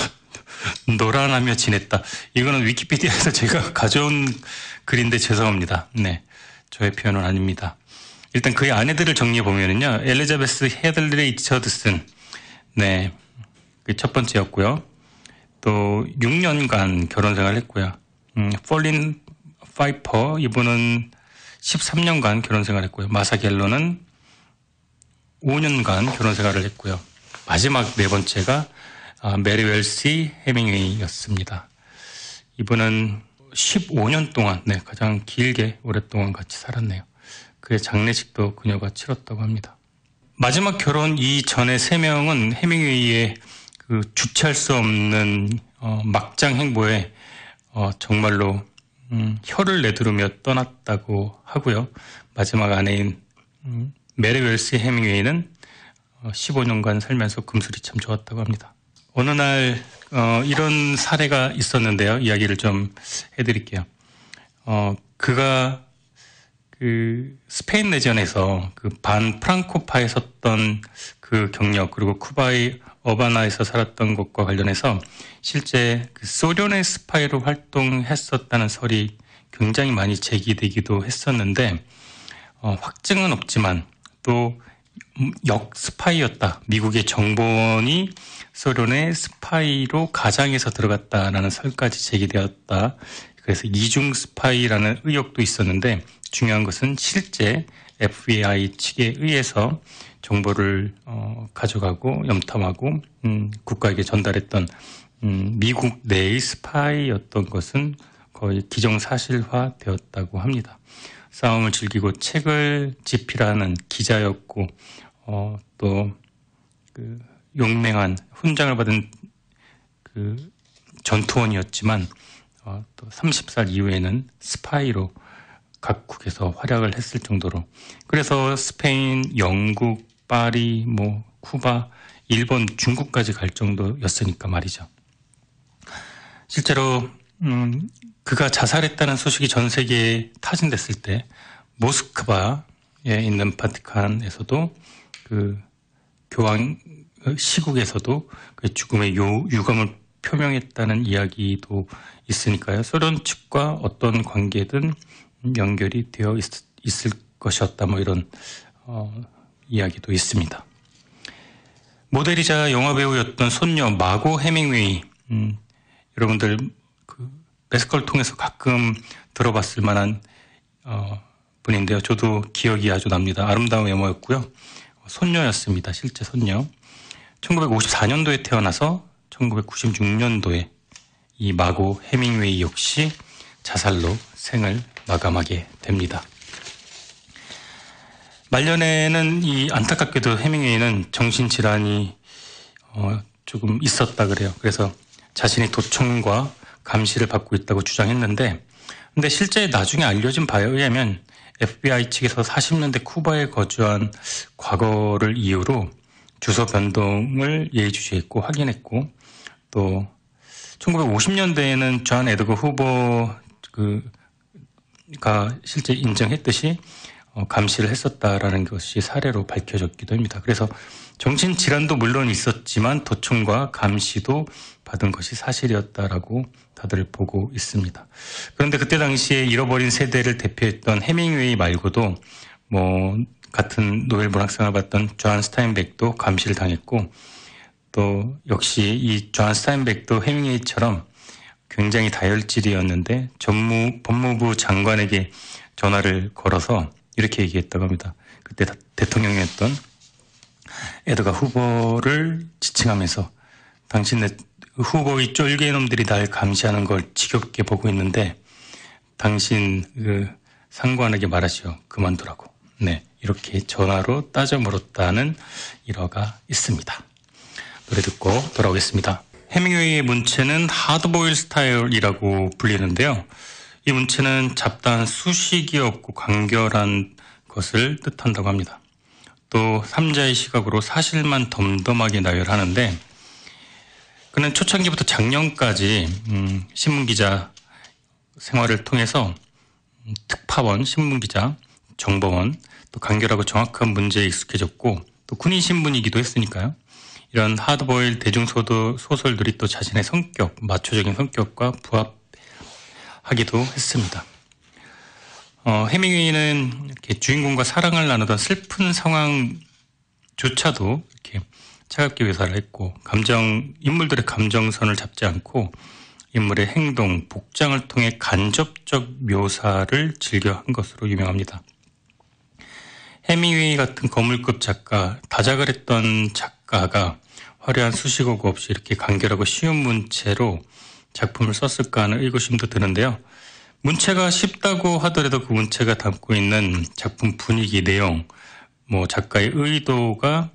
노란하며 지냈다. 이거는 위키피디아에서 제가 가져온 글인데 죄송합니다. 네, 저의 표현은 아닙니다. 일단 그의 아내들을 정리해 보면은요, 엘리자베스 헤들리 리처드슨, 네, 그 첫 번째였고요. 또 6년간 결혼 생활을 했고요. 폴린 파이퍼, 이분은 13년간 결혼 생활을 했고요. 마사겔로는 5년간 결혼 생활을 했고요. 마지막 네 번째가 메리 웰시 해밍웨이였습니다. 이분은 15년 동안, 가장 길게 오랫동안 같이 살았네요. 그의 장례식도 그녀가 치렀다고 합니다. 마지막 결혼 이전의 3명은 해밍웨이의 주체할 수 없는 막장 행보에 정말로 혀를 내두르며 떠났다고 하고요. 마지막 아내인 메리 웰시 해밍웨이는 15년간 살면서 금술이 참 좋았다고 합니다. 어느 날 이런 사례가 있었는데요. 이야기를 좀 해드릴게요. 그가 스페인 내전에서 반 프랑코파에 섰던 그 경력, 그리고 쿠바의 어바나에서 살았던 것과 관련해서 실제 소련의 스파이로 활동했었다는 설이 굉장히 많이 제기되기도 했었는데 확증은 없지만 또 역스파이였다. 미국의 정보원이 소련의 스파이로 가장해서 들어갔다라는 설까지 제기되었다. 그래서 이중 스파이라는 의혹도 있었는데 중요한 것은 실제 FBI 측에 의해서 정보를 가져가고 염탐하고 국가에게 전달했던 미국 내의 스파이였던 것은 거의 기정사실화 되었다고 합니다. 싸움을 즐기고 책을 집필하는 기자였고 또 용맹한 훈장을 받은 전투원이었지만 또 30살 이후에는 스파이로 각국에서 활약을 했을 정도로, 그래서 스페인, 영국, 파리, 쿠바, 일본, 중국까지 갈 정도였으니까 말이죠. 실제로 그가 자살했다는 소식이 전 세계에 타진됐을 때 모스크바에 있는 바티칸에서도 교황 시국에서도 그 죽음의 유감을 표명했다는 이야기도 있으니까요. 소련 측과 어떤 관계든 연결이 되어 있을 것이었다. 뭐 이런 이야기도 있습니다. 모델이자 영화배우였던 손녀 마고 해밍웨이, 여러분들 그 매스컬 통해서 가끔 들어봤을 만한 분인데요. 저도 기억이 아주 납니다. 아름다운 외모였고요. 손녀였습니다. 실제 손녀. 1954년도에 태어나서 1996년도에 이 마고 해밍웨이 역시 자살로 생을 마감하게 됩니다. 말년에는 이 안타깝게도 해밍웨이는 정신질환이 조금 있었다 그래요. 그래서 자신이 도청과 감시를 받고 있다고 주장했는데, 근데 실제 나중에 알려진 바에 의하면 FBI 측에서 40년대 쿠바에 거주한 과거를 이유로 주소 변동을 예의주시했고 확인했고, 또 1950년대에는 존 에드거 후보가 실제 인정했듯이 감시를 했었다라는 것이 사례로 밝혀졌기도 합니다. 그래서 정신질환도 물론 있었지만 도청과 감시도 받은 것이 사실이었다라고 다들 보고 있습니다. 그런데 그때 당시에 잃어버린 세대를 대표했던 해밍웨이 말고도 뭐 같은 노벨 문학상을 받던 존 스타인백도 감시를 당했고, 또 역시 이 존 스타인백도 해밍웨이처럼 굉장히 다혈질이었는데 법무부 장관에게 전화를 걸어서 이렇게 얘기했다고 합니다. 그때 대통령이었던 에드가 후보를 지칭하면서 당신네 후보의 쫄개 놈들이 날 감시하는 걸 지겹게 보고 있는데 당신 상관에게 말하시오. 그만두라고. 네, 이렇게 전화로 따져 물었다는 일화가 있습니다. 노래 듣고 돌아오겠습니다. 해밍웨이의 문체는 하드보일 스타일이라고 불리는데요. 이 문체는 잡다한 수식이 없고 간결한 것을 뜻한다고 합니다. 또 삼자의 시각으로 사실만 덤덤하게 나열하는데, 그는 초창기부터 작년까지 신문기자 생활을 통해서 특파원, 신문기자, 정보원, 또 간결하고 정확한 문제에 익숙해졌고, 또 군인 신분이기도 했으니까요. 이런 하드보일 대중소설들이 또 자신의 성격, 마초적인 성격과 부합하기도 했습니다. 해밍웨이는 이렇게 주인공과 사랑을 나누던 슬픈 상황조차도 이렇게 차갑게 묘사를 했고, 인물들의 감정선을 잡지 않고 인물의 행동, 복장을 통해 간접적 묘사를 즐겨 한 것으로 유명합니다. 해밍웨이 같은 거물급 작가, 다작을 했던 작가가 화려한 수식어구 없이 이렇게 간결하고 쉬운 문체로 작품을 썼을까 하는 의구심도 드는데요. 문체가 쉽다고 하더라도 그 문체가 담고 있는 작품 분위기, 내용, 뭐 작가의 의도가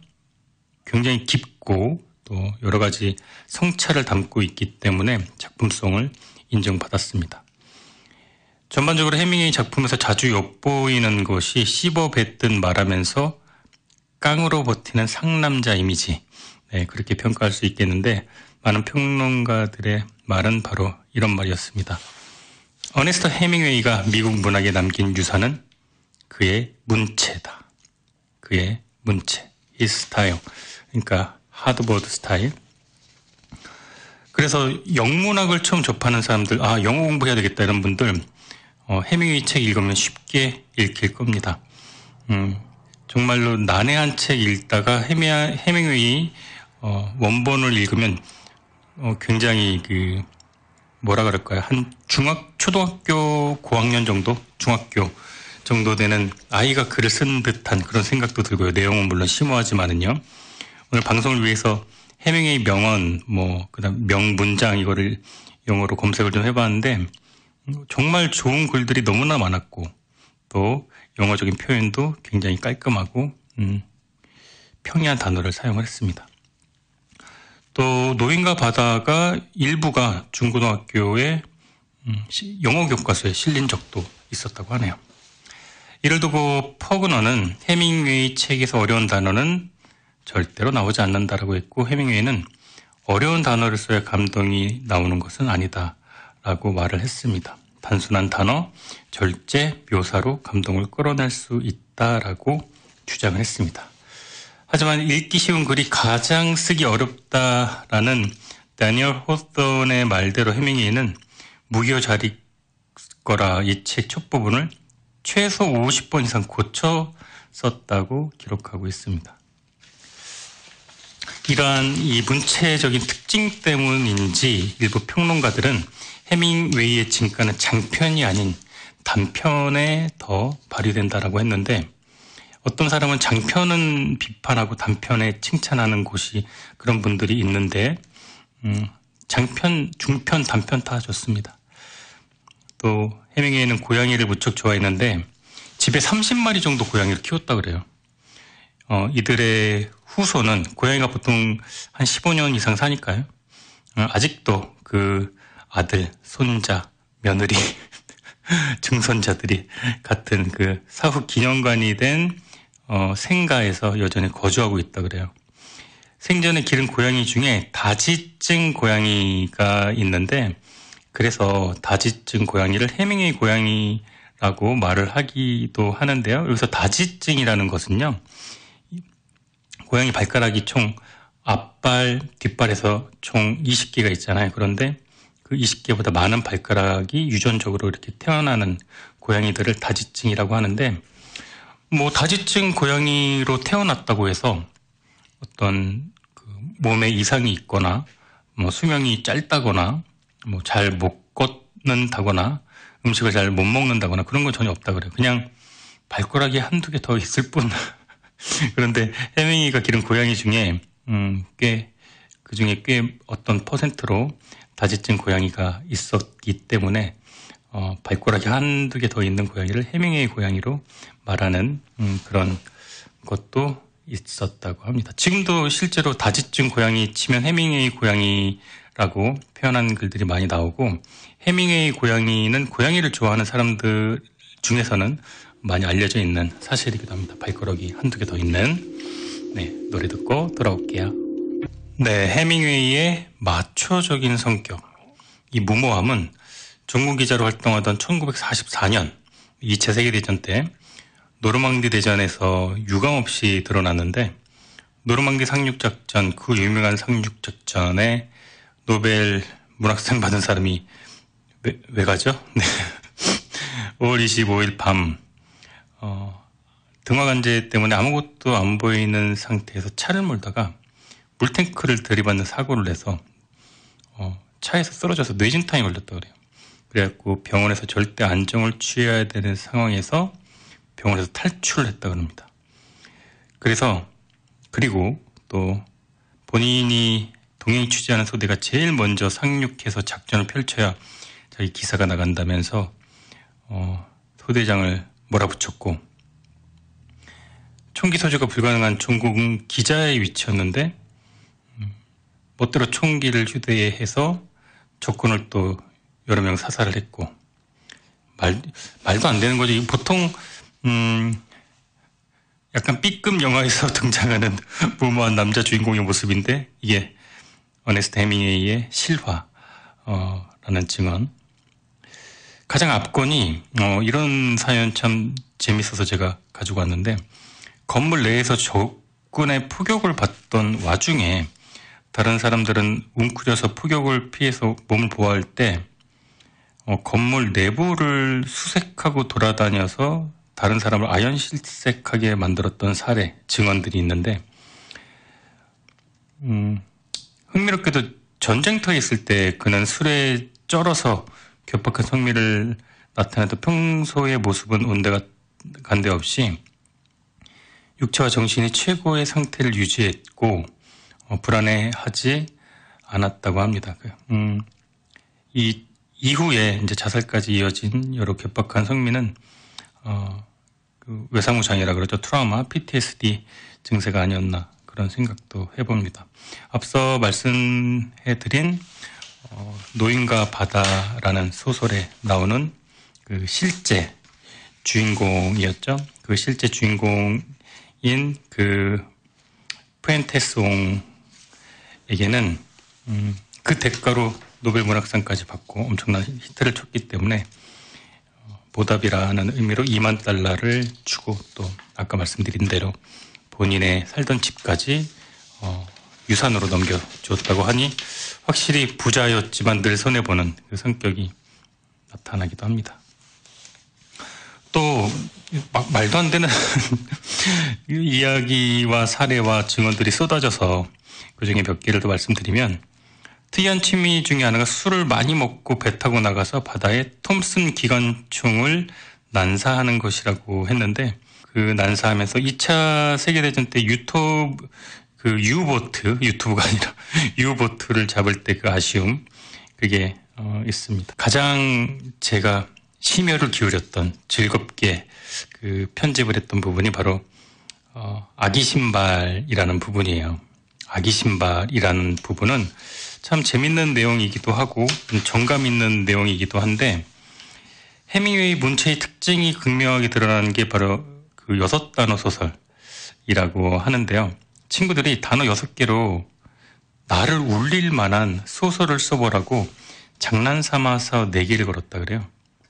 굉장히 깊고 또 여러 가지 성찰을 담고 있기 때문에 작품성을 인정받았습니다. 전반적으로 해밍웨이 작품에서 자주 엿보이는 것이 씹어뱉든 말하면서 깡으로 버티는 상남자 이미지, 네, 그렇게 평가할 수 있겠는데, 많은 평론가들의 말은 바로 이런 말이었습니다. 어네스트 해밍웨이가 미국 문학에 남긴 유산은 그의 문체다. 그의 문체, his style. 그러니까 하드보드 스타일. 그래서 영문학을 처음 접하는 사람들, 영어 공부해야 되겠다 이런 분들 해밍웨이 책 읽으면 쉽게 읽힐 겁니다. 정말로 난해한 책 읽다가 해밍웨이 원본을 읽으면 굉장히 뭐라 그럴까요? 한 초등학교 고학년 정도, 중학교 정도 되는 아이가 글을 쓴 듯한 그런 생각도 들고요. 내용은 물론 심오하지만은요. 오늘 방송을 위해서 해밍웨이 명언, 그다음 명문장 이거를 영어로 검색을 좀 해봤는데 정말 좋은 글들이 너무나 많았고, 또 영어적인 표현도 굉장히 깔끔하고 평이한 단어를 사용을 했습니다. 또 노인과 바다가 일부가 중고등학교의 영어 교과서에 실린 적도 있었다고 하네요. 이를 두고 퍼그너는 해밍웨이 책에서 어려운 단어는 절대로 나오지 않는다라고 했고, 해밍웨이는 어려운 단어를 써야 감동이 나오는 것은 아니다라고 말을 했습니다. 단순한 단어, 절제, 묘사로 감동을 끌어낼 수 있다라고 주장을 했습니다. 하지만 읽기 쉬운 글이 가장 쓰기 어렵다라는 다니엘 호선의 말대로 해밍웨이는 무교자리 거라 이 책 첫 부분을 최소 50번 이상 고쳐 썼다고 기록하고 있습니다. 이러한 이 문체적인 특징 때문인지 일부 평론가들은 해밍웨이의 진가는 장편이 아닌 단편에 더 발휘된다라고 했는데, 어떤 사람은 장편은 비판하고 단편에 칭찬하는 곳이 그런 분들이 있는데, 장편, 중편, 단편 다 좋습니다. 또 해밍웨이는 고양이를 무척 좋아했는데 집에 30마리 정도 고양이를 키웠다 그래요. 이들의 후손은, 고양이가 보통 한 15년 이상 사니까요. 아직도 그 아들, 손자, 며느리, 증손자들이 같은 그 사후 기념관이 된 생가에서 여전히 거주하고 있다 그래요. 생전에 기른 고양이 중에 다지증 고양이가 있는데, 그래서 다지증 고양이를 해밍웨이 고양이라고 말을 하기도 하는데요. 여기서 다지증이라는 것은요, 고양이 발가락이 총 앞발, 뒷발에서 총 20개가 있잖아요. 그런데 그 20개보다 많은 발가락이 유전적으로 이렇게 태어나는 고양이들을 다지증이라고 하는데, 뭐 다지증 고양이로 태어났다고 해서 어떤 그 몸에 이상이 있거나 뭐 수명이 짧다거나 뭐 잘 못 걷는다거나 음식을 잘 못 먹는다거나 그런 건 전혀 없다 그래요. 그냥 발가락이 한두 개 더 있을 뿐. 그런데 해밍웨이가 기른 고양이 중에 그 중에 꽤 어떤 퍼센트로 다지증 고양이가 있었기 때문에 발가락이 한두 개 더 있는 고양이를 해밍웨이 고양이로 말하는 그런 것도 있었다고 합니다. 지금도 실제로 다지증 고양이 치면 해밍웨이 고양이라고 표현하는 글들이 많이 나오고, 해밍웨이 고양이는 고양이를 좋아하는 사람들 중에서는 많이 알려져 있는 사실이기도 합니다. 발가락이 한두 개 더 있는. 네, 노래 듣고 돌아올게요. 네, 해밍웨이의 마초적인 성격, 이 무모함은 전국 기자로 활동하던 1944년 2차 세계대전 때 노르망디 대전에서 유감없이 드러났는데, 노르망디 상륙작전, 그 유명한 상륙작전에 노벨 문학상 받은 사람이 왜 가죠? 네. 5월 25일 밤 등화관제 때문에 아무것도 안 보이는 상태에서 차를 몰다가 물탱크를 들이받는 사고를 내서 차에서 쓰러져서 뇌진탕이 걸렸다고 그래요. 그래갖고 병원에서 절대 안정을 취해야 되는 상황에서 병원에서 탈출을 했다고 합니다. 그리고 또 본인이 동행이 취재하는 소대가 제일 먼저 상륙해서 작전을 펼쳐야 자기 기사가 나간다면서 소대장을 몰아붙였고, 총기 소지가 불가능한 종국은 기자의 위치였는데 멋대로 총기를 휴대해서 적군을 또 여러 명 사살을 했고, 말도 안 되는 거죠. 보통 약간 B급 영화에서 등장하는 무모한 남자 주인공의 모습인데, 이게 어네스트 해밍웨이의 실화라는 증언. 가장 앞건이 이런 사연 참 재밌어서 제가 가지고 왔는데, 건물 내에서 적군의 포격을 받던 와중에 다른 사람들은 웅크려서 포격을 피해서 몸을 보호할 때 건물 내부를 수색하고 돌아다녀서 다른 사람을 아연실색하게 만들었던 사례, 증언들이 있는데, 흥미롭게도 전쟁터에 있을 때 그는 술에 쩔어서 괴팍한 성미를 나타내도 평소의 모습은 온데간데 없이 육체와 정신이 최고의 상태를 유지했고 불안해하지 않았다고 합니다. 이 이후에 이제 자살까지 이어진 여러 괴팍한 성미는 그 외상후 장애라 그러죠. 트라우마, PTSD 증세가 아니었나, 그런 생각도 해봅니다. 앞서 말씀해드린 노인과 바다라는 소설에 나오는 그 실제 주인공이었죠. 그 실제 주인공인 그 푸엔테스옹에게는 그 대가로 노벨 문학상까지 받고 엄청난 히트를 쳤기 때문에 보답이라는 의미로 $20,000를 주고, 또 아까 말씀드린 대로 본인의 살던 집까지 유산으로 넘겨주었다고 하니 확실히 부자였지만 늘 손해보는 그 성격이 나타나기도 합니다. 또 말도 안 되는 이야기와 사례와 증언들이 쏟아져서 그중에 몇 개를 더 말씀드리면, 특이한 취미 중에 하나가 술을 많이 먹고 배 타고 나가서 바다에 톰슨 기관총을 난사하는 것이라고 했는데, 그 난사하면서 2차 세계대전 때 유보트가 아니라 유보트를 잡을 때 그 아쉬움, 그게 있습니다. 가장 제가 심혈을 기울였던, 즐겁게 그 편집을 했던 부분이 바로 아기 신발이라는 부분이에요. 아기 신발이라는 부분은 참 재밌는 내용이기도 하고 정감 있는 내용이기도 한데, 해밍웨이 문체의 특징이 극명하게 드러나는 게 바로 그 6단어 소설이라고 하는데요. 친구들이 단어 6개로 나를 울릴 만한 소설을 써보라고 장난삼아서 4개를 걸었다 그래요.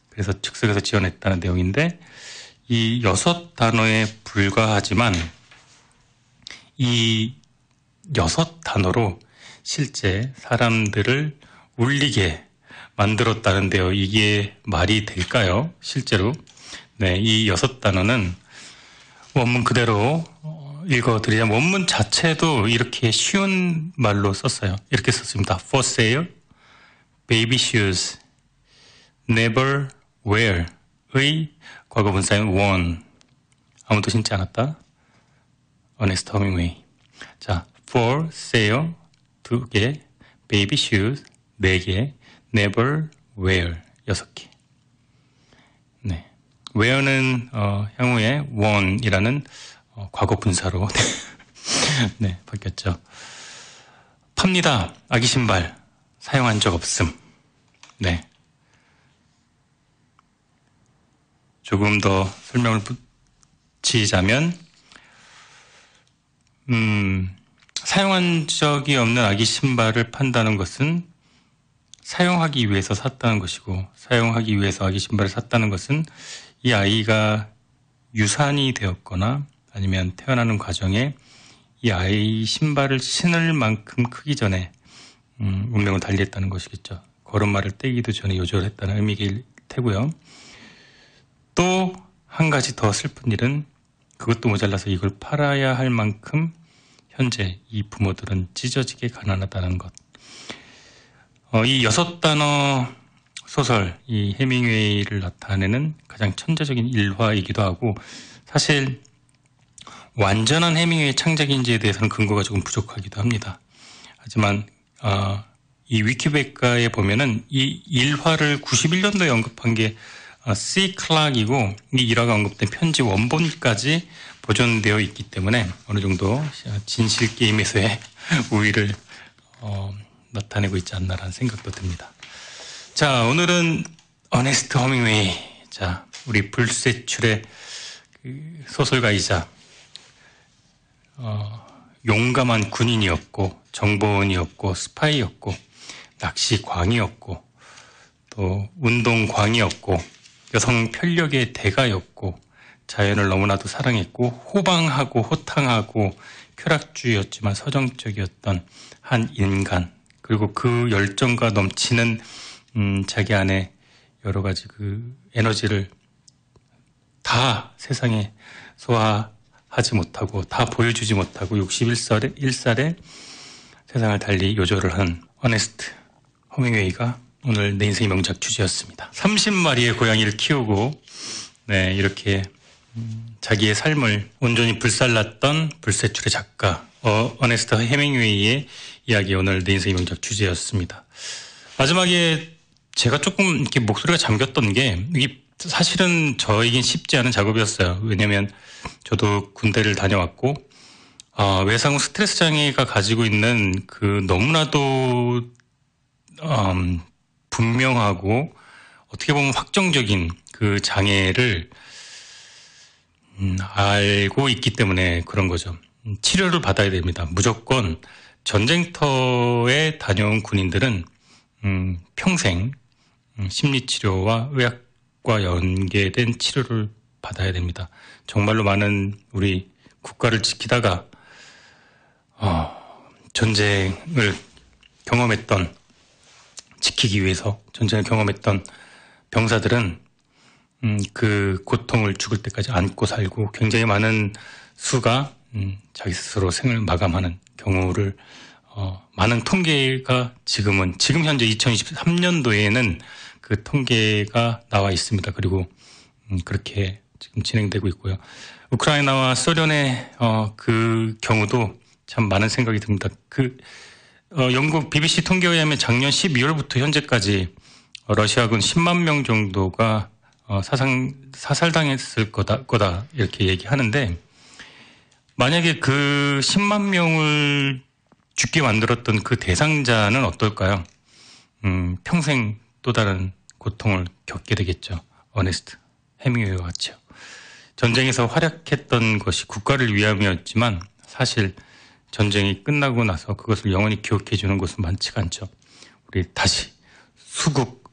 그래서 즉석에서 지어냈다는 내용인데, 이 6단어에 불과하지만 이 6단어로 실제 사람들을 울리게 만들었다는데요. 이게 말이 될까요? 실제로. 네, 이 6단어는 원문 그대로 읽어드리자면, 원문 자체도 이렇게 쉬운 말로 썼어요. 이렇게 썼습니다. For sale, baby shoes, never wear 의 과거분사인 worn. 아무도 신지 않았다. 어네스트 허밍웨이. 자, for sale 2개, baby shoes 4개, never wear 6개. 네. wear는 향후에 worn이라는 과거 분사로 네, 바뀌었죠. 팝니다. 아기 신발 사용한 적 없음. 네. 조금 더 설명을 붙이자면, 사용한 적이 없는 아기 신발을 판다는 것은 사용하기 위해서 샀다는 것이고, 사용하기 위해서 아기 신발을 샀다는 것은 이 아이가 유산이 되었거나 아니면 태어나는 과정에 이 아이 신발을 신을 만큼 크기 전에 운명을 달리했다는 것이겠죠. 걸음마를 떼기도 전에 요절을 했다는 의미일 테고요. 또 한 가지 더 슬픈 일은, 그것도 모자라서 이걸 팔아야 할 만큼 현재 이 부모들은 찢어지게 가난하다는 것. 이 6단어 소설, 이 해밍웨이를 나타내는 가장 천재적인 일화이기도 하고, 사실 완전한 해밍웨이 창작인지에 대해서는 근거가 조금 부족하기도 합니다. 하지만 이 위키백과에 보면은 이 일화를 91년도에 언급한 게 C. 클락이고, 이 일화가 언급된 편지 원본까지 보존되어 있기 때문에 어느 정도 진실 게임에서의 우위를 나타내고 있지 않나라는 생각도 듭니다. 자, 오늘은 어네스트 허밍웨이. 자, 우리 불세출의 소설가이자 용감한 군인이었고, 정보원이었고, 스파이였고, 낚시광이었고, 또 운동광이었고, 여성 편력의 대가였고, 자연을 너무나도 사랑했고, 호방하고 호탕하고 쾌락주의였지만 서정적이었던 한 인간, 그리고 그 열정과 넘치는 자기 안에 여러 가지 그 에너지를 다 세상에 소화하지 못하고, 다 보여주지 못하고 61살에 세상을 달리 요절을 한 어네스트 허밍웨이가 오늘 내 인생의 명작 주제였습니다. 30마리의 고양이를 키우고, 네, 이렇게 자기의 삶을 온전히 불살랐던 불세출의 작가 어네스트 해밍웨이의 이야기, 오늘 내 인생의 명작 주제였습니다. 마지막에 제가 조금 이렇게 목소리가 잠겼던 게, 이게 사실은 저에겐 쉽지 않은 작업이었어요. 왜냐하면 저도 군대를 다녀왔고, 외상 후 스트레스 장애가 가지고 있는 그 너무나도 분명하고 어떻게 보면 확정적인 그 장애를 알고 있기 때문에 그런 거죠. 치료를 받아야 됩니다. 무조건 전쟁터에 다녀온 군인들은 평생 심리치료와 의학과 연계된 치료를 받아야 됩니다. 정말로 많은 우리 국가를 지키다가 전쟁을 경험했던 지키기 위해서 전쟁을 경험했던 병사들은 그 고통을 죽을 때까지 안고 살고 굉장히 많은 수가 자기 스스로 생을 마감하는 경우를 많은 통계가 지금 현재 2023년도에는 그 통계가 나와 있습니다. 그리고 그렇게 지금 진행되고 있고요. 우크라이나와 소련의 그 경우도 참 많은 생각이 듭니다. 영국 BBC 통계에 의하면 작년 12월부터 현재까지 러시아군 10만 명 정도가 사살당했을 거다 이렇게 얘기하는데, 만약에 그 10만 명을 죽게 만들었던 그 대상자는 어떨까요? 평생 또 다른 고통을 겪게 되겠죠. 어네스트 해밍웨이와 같이요. 전쟁에서 활약했던 것이 국가를 위함이었지만 사실 전쟁이 끝나고 나서 그것을 영원히 기억해 주는 것은 많지가 않죠. 우리 다시 순국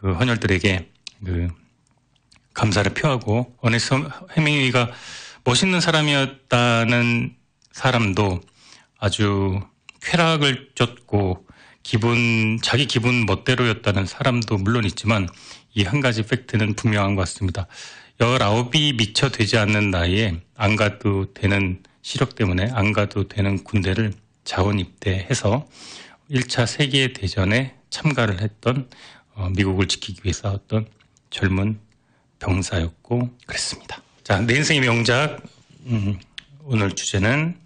헌혈들에게 감사를 표하고, 어네스트 해밍웨이가 멋있는 사람이었다는 사람도 아주 쾌락을 쫓고 자기 기분 멋대로였다는 사람도 물론 있지만, 이 한 가지 팩트는 분명한 것 같습니다. 19이 미처 되지 않는 나이에 안 가도 되는 시력 때문에 안 가도 되는 군대를 자원 입대해서 1차 세계대전에 참가를 했던 미국을 지키기 위해 싸웠던 젊은 병사였고 그랬습니다. 자, 내 인생의 명작, 오늘 주제는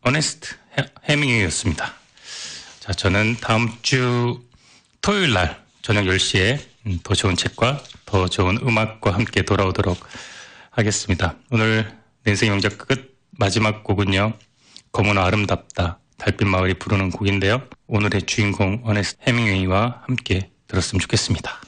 어네스트 해밍웨이였습니다. 자, 저는 다음 주 토요일 날 저녁 10시에 더 좋은 책과 더 좋은 음악과 함께 돌아오도록 하겠습니다. 오늘 내 인생의 명작 끝 마지막 곡은요, 검은 아름답다, 달빛 마을이 부르는 곡인데요. 오늘의 주인공 어네스트 해밍웨이와 함께 들었으면 좋겠습니다.